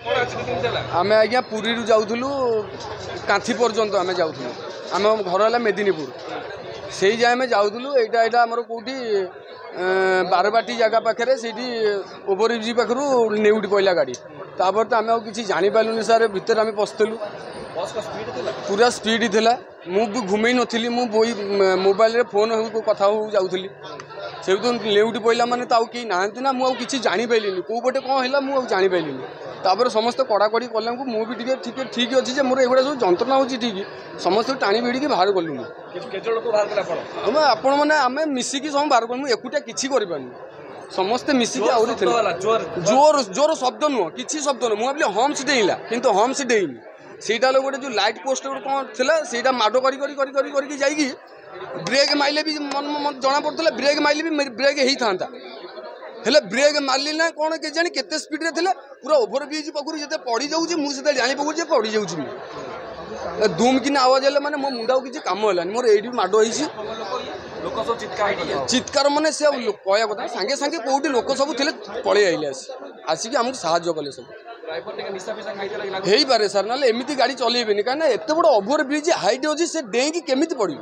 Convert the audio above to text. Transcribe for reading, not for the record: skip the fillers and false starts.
आम आज्ञा पुरी जाऊँ कांथी पर्यंत आम जाऊँ आम घर है मेदिनीपुर से आम जाऊँ यहाँ आमर कौटी बारबाटी जगह पाखे से ओभरब्रिज पाखु नेउटी पड़ा गाड़ी तापर तो आम कि जापारूनी सारे भितर आम पशुलु पूरा स्पीड थिला मु भी घूमे नी मुझे मोबाइल फोन कथा जाऊँगी से नेउटी पड़ा माने तो कहीं नहांती ना मुझे जापारे कौ पटे कौन है मुझे जापारे तापर समस्त कड़ाकड़ी कला मुझे ठीक अच्छे मोर एगुड़ा सब जंत्रणा हो ठीक समस्त टाणी भिड़ी बाहर कलु आपण मैंने आम मिसिकी सब बाहर कलु एकुटिया किसी करें समस्ते मिसिकी आहरी जोर जोर शब्द नुह कि शब्द नुह मुझे हम्स डेला कि हम्स डेनी सेटा गोटे जो लाइट पोस्ट कौन थी माड़ कर ब्रेक माइले भी मन जना पड़ता ब्रेक माइले भी ब्रेक होता हेले ब्रेक मारली ना कौन के जानी केते स्पीड रे थिले पूरा ओभरब्रिज पाखु जिते पड़ी जाऊँ मुझे जानी पकड़ पड़ी जाऊँ धूम कि आवाज है माने मो मुंडा किसी कम है मोर ये माड़ हो चित्कार मैंने से कहया कथा सांगे सांगे कौटी लोक सब थे पलि आइले आसिक आमको साहय कले सब हो पारे सर ना एमती गाड़ी चलेबे कहीं एत बड़ ओभरब्रिज हाइट अच्छी से डेईकी केमी पड़ो